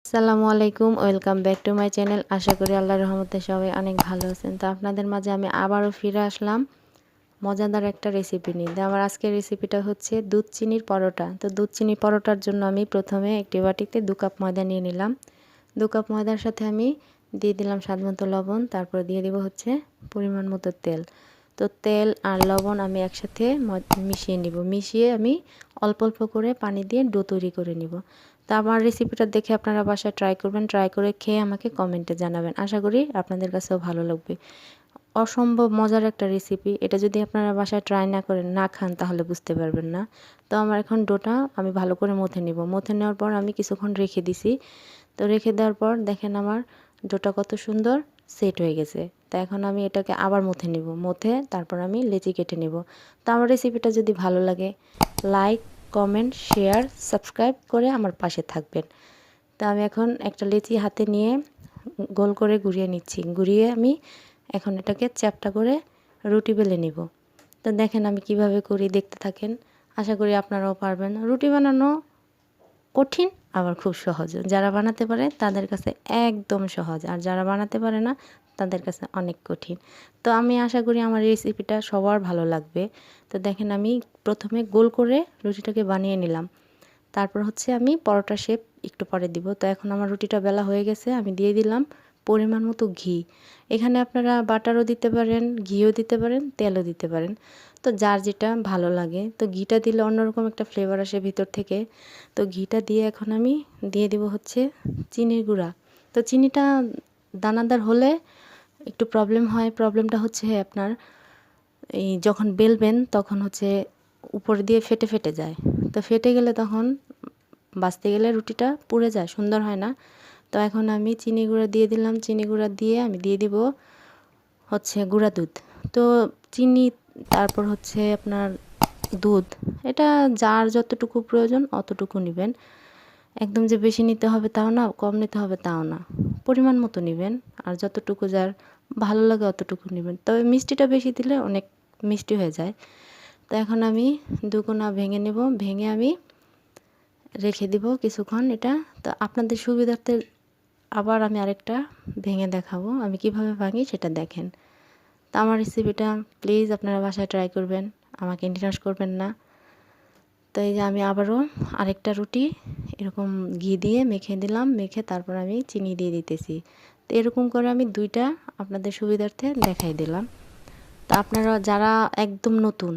আসসালামু আলাইকুম, welcome back to my channel. আশা করি আল্লাহর রহমতে সবাই অনেক ভালো আছেন। তো আপনাদের মাঝে আমি আবারও ফিরে আসলাম মজাদার একটা রেসিপি নিয়ে। তো আমার আজকের রেসিপিটা হচ্ছে দুধ চিনির পরোটা। তো দুধ চিনি পরোটার জন্য আমি প্রথমে একটি বাটিতে 2 কাপ ময়দা নিয়ে নিলাম। 2 কাপ ময়দার সাথে আমি দিয়ে দিলাম স্বাদমতো লবণ, তারপর দিয়ে দিব হচ্ছে পরিমাণ মতো তেল। তো তেল আর লবণ আমি একসাথে মিশিয়ে নিব। মিশিয়ে আমি অল্প অল্প করে পানি দিয়ে ডো তৈরি করে নিব। তো আমার রেসিপিটা দেখে আপনারা বাসায় ট্রাই করবেন, ট্রাই করে খেয়ে আমাকে কমেন্টে জানাবেন। আশা করি আপনাদের কাছেও ভালো লাগবে। অসম্ভব মজার একটা রেসিপি। এটা যদি আপনারা বাসায় ট্রাই না করেন, না খান, তাহলে বুঝতে পারবেন না। তো আমার এখন ডোটা আমি ভালো করে মথে নিব। মথে নেওয়ার পর আমি কিছুক্ষণ রেখে দিছি। তো রেখে দেওয়ার পর দেখেন আমার ডোটা কত সুন্দর সেট হয়ে গেছে। তো এখন আমি এটাকে আবার মথে নিব। মথে তারপর আমি লেচি কেটে নিব। তো আমার রেসিপিটা যদি ভালো লাগে, লাইক, কমেন্ট, শেয়ার, সাবস্ক্রাইব করে আমার পাশে থাকবেন। তো আমি এখন একটা লেচি হাতে নিয়ে গোল করে ঘুরিয়ে নিচ্ছি। ঘুরিয়ে আমি এখন এটাকে চ্যাপ্টা করে রুটি বেলে নিব। তো দেখেন আমি কিভাবে করি, দেখতে থাকেন। আশা করি আপনারাও পারবেন। রুটি বানানো কঠিন আবার খুব সহজ। যারা বানাতে পারে তাদের কাছে একদম সহজ, আর যারা বানাতে পারে না তাদের কাছে অনেক কঠিন। তো আমি আশা করি আমার রেসিপিটা সবার ভালো লাগবে। তো দেখেন আমি প্রথমে গোল করে রুটিটাকে বানিয়ে নিলাম। তারপর হচ্ছে আমি পরোটা শেপ একটু পরে দিব। তো এখন আমার রুটিটা বেলা হয়ে গেছে, আমি দিয়ে দিলাম পরিমাণ মতো ঘি। এখানে আপনারা বাটারও দিতে পারেন, ঘিও দিতে পারেন, তেলও দিতে পারেন। তো যার যেটা ভালো লাগে। তো ঘিটা দিলে অন্যরকম একটা ফ্লেভার আসে ভিতর থেকে। তো ঘিটা দিয়ে এখন আমি দিয়ে দিব হচ্ছে চিনির গুঁড়া। তো চিনিটা দানাদার হলে একটু প্রবলেম হয়। প্রবলেমটা হচ্ছে আপনার এই যখন বেলবেন তখন হচ্ছে উপর দিয়ে ফেটে ফেটে যায়। তো ফেটে গেলে তখন বাছতে গেলে রুটিটা পুড়ে যায়, সুন্দর হয় না। তো এখন আমি চিনি গুঁড়া দিয়ে দিলাম। চিনি গুঁড়া দিয়ে আমি দিয়ে দিব হচ্ছে গুঁড়া দুধ। তো চিনি, তারপর হচ্ছে আপনার দুধ, এটা যার যতটুকু প্রয়োজন অতটুকু নেবেন। একদম যে বেশি নিতে হবে তাও না, কম নিতে হবে তাও না, পরিমাণ মতো নেবেন। আর যতটুকু যার ভালো লাগে অতটুকু নেবেন। তবে মিষ্টিটা বেশি দিলে অনেক মিষ্টি হয়ে যায়। তো এখন আমি দুকোনা ভেঙে নেব। ভেঙে আমি রেখে দিব কিছুক্ষণ এটা। তো আপনাদের সুবিধার্থে আবার আমি আরেকটা ভেঙে দেখাবো, আমি কিভাবে ভাঙি সেটা দেখেন। তো আমার রেসিপিটা প্লিজ আপনারা বাসায় ট্রাই করবেন, আমাকে নিরাশ করবেন না। তো এই যে আমি আবারও আরেকটা রুটি এরকম ঘি দিয়ে মেখে দিলাম। মেখে তারপর আমি চিনি দিয়ে দিতেছি। তো এরকম করে আমি দুইটা আপনাদের সুবিধার্থে দেখাই দিলাম। তা আপনারা যারা একদম নতুন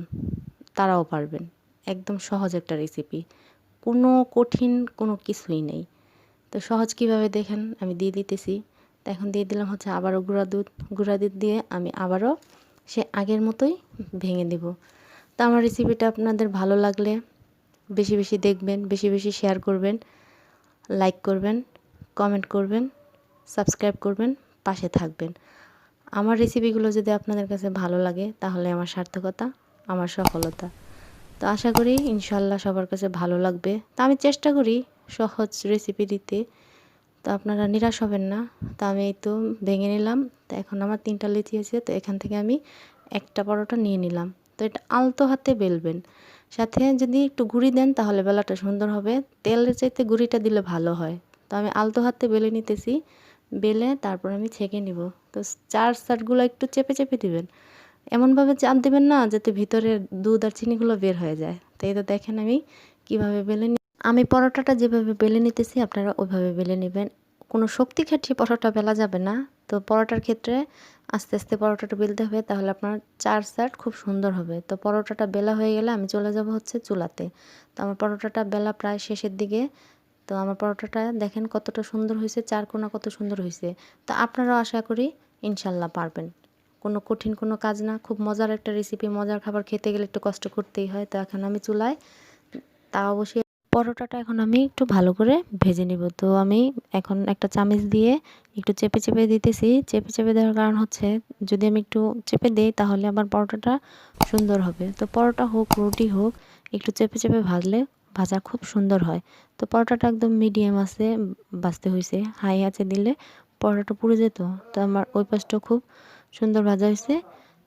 তারাও পারবেন। একদম সহজ একটা রেসিপি, কোনো কঠিন কোনো কিছুই নেই। তো সহজ কিভাবে দেখেন আমি দিয়ে দিতেছি। তো এখন দিয়ে দিলাম হচ্ছে আবারও গুঁড়া দুধ। গুঁড়া দুধ দিয়ে আমি আবারও সে আগের মতোই ভেঙে দেব। তো আমার রেসিপিটা আপনাদের ভালো লাগলে বেশি বেশি দেখবেন, বেশি বেশি শেয়ার করবেন, লাইক করবেন, কমেন্ট করবেন, সাবস্ক্রাইব করবেন, পাশে থাকবেন। আমার রেসিপিগুলো যদি আপনাদের কাছে ভালো লাগে তাহলে আমার সার্থকতা, আমার সফলতা। তো আশা করি ইনশাল্লাহ সবার কাছে ভালো লাগবে। তো আমি চেষ্টা করি সহজ রেসিপি দিতে। তো আপনারা নিরাশ হবেন না। তো আমি এই তো ভেঙে নিলাম। তো এখন আমার 3টা লেচি আছে। তো এখান থেকে আমি একটা পরোটা নিয়ে নিলাম। তো এটা আলতো হাতে বেলবেন। সাথে যদি একটু গুঁড়ি দেন তাহলে বেলাটা সুন্দর হবে। তেলের চাইতে গুঁড়িটা দিলে ভালো হয়। তো আমি আলতো হাতে বেলে নিতেছি। বেলে তারপর আমি ছেঁকে নিব। তো চার সাইডগুলো একটু চেপে চেপে দিবেন। এমনভাবে চাপ দিবেন না যাতে ভিতরের দুধ আর চিনিগুলো বের হয়ে যায়। তো এই তো দেখেন আমি কিভাবে বেলে আমি পরোটাটা যেভাবে বেলে নিতেছি আপনারা ওইভাবে বেলে নেবেন। কোনো শক্তি খাটিয়ে পরোটা বেলা যাবে না। তো পরোটার ক্ষেত্রে আস্তে আস্তে পরোটাটা বেলতে হবে, তাহলে আপনার চার সাইড খুব সুন্দর হবে। তো পরোটাটা বেলা হয়ে গেলে আমি চলে যাব হচ্ছে চুলাতে। তো আমার পরোটাটা বেলা প্রায় শেষের দিকে। তো আমার পরোটাটা দেখেন কতটা সুন্দর হয়েছে, চার কোনা কত সুন্দর হয়েছে। তো আপনারাও আশা করি ইনশাল্লাহ পারবেন। কোনো কঠিন কোনো কাজ না, খুব মজার একটা রেসিপি। মজার খাবার খেতে গেলে একটু কষ্ট করতেই হয়। তো এখন আমি চুলায় তা অবশ্যই পরোটাটা এখন আমি একটু ভালো করে ভেজে নিব। তো আমি এখন একটা চামচ দিয়ে একটু চেপে চেপে দিতেছি। চেপে চেপে দেওয়ার কারণ হচ্ছে যদি আমি একটু চেপে দেই তাহলে আমার পরোটাটা সুন্দর হবে। তো পরোটা হোক রুটি হোক একটু চেপে চেপে ভাজলে ভাজা খুব সুন্দর হয়। তো পরোটাটা একদম মিডিয়াম আছে ভাজতে হয়েছে, হাই আঁচে দিলে পরোটাটা পুড়ে যেত। তো আমার ওই পাশটাও খুব সুন্দর ভাজা হয়েছে,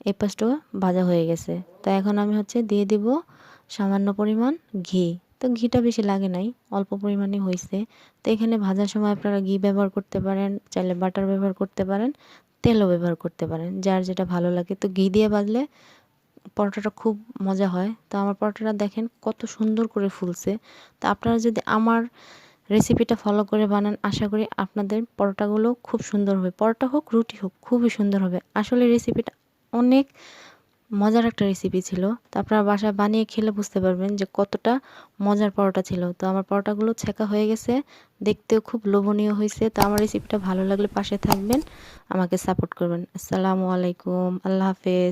এই পাশটাও ভাজা হয়ে গেছে। তো এখন আমি হচ্ছে দিয়ে দিব সামান্য পরিমাণ ঘি। তো ঘিটা বেশি লাগে নাই, অল্প পরিমাণে হয়েছে। তো এখানে ভাজার সময় আপনারা ঘি ব্যবহার করতে পারেন, চাইলে বাটার ব্যবহার করতে পারেন, তেলও ব্যবহার করতে পারেন, যার যেটা ভালো লাগে। তো ঘি দিয়ে ভাজলে পরোটাটা খুব মজা হয়। তো আমার পরোটাটা দেখেন কত সুন্দর করে ফুলছে। তো আপনারা যদি আমার রেসিপিটা ফলো করে বানান, আশা করি আপনাদের পরোটাগুলো খুব সুন্দর হবে। পরোটা হোক, রুটি হোক, খুবই সুন্দর হবে। আসলে রেসিপিটা অনেক মজার একটা রেসিপি ছিল। তো আপনারা বাসায় বানিয়ে খেলে বুঝতে পারবেন যে কতটা মজার পরোটা ছিল। তো আমার পরোটাগুলো ছেঁকা হয়ে গেছে, দেখতেও খুব লোভনীয় হয়েছে। তো আমার রেসিপিটা ভালো লাগলে পাশে থাকবেন, আমাকে সাপোর্ট করবেন। আসসালামু আলাইকুম, আল্লাহ হাফেজ।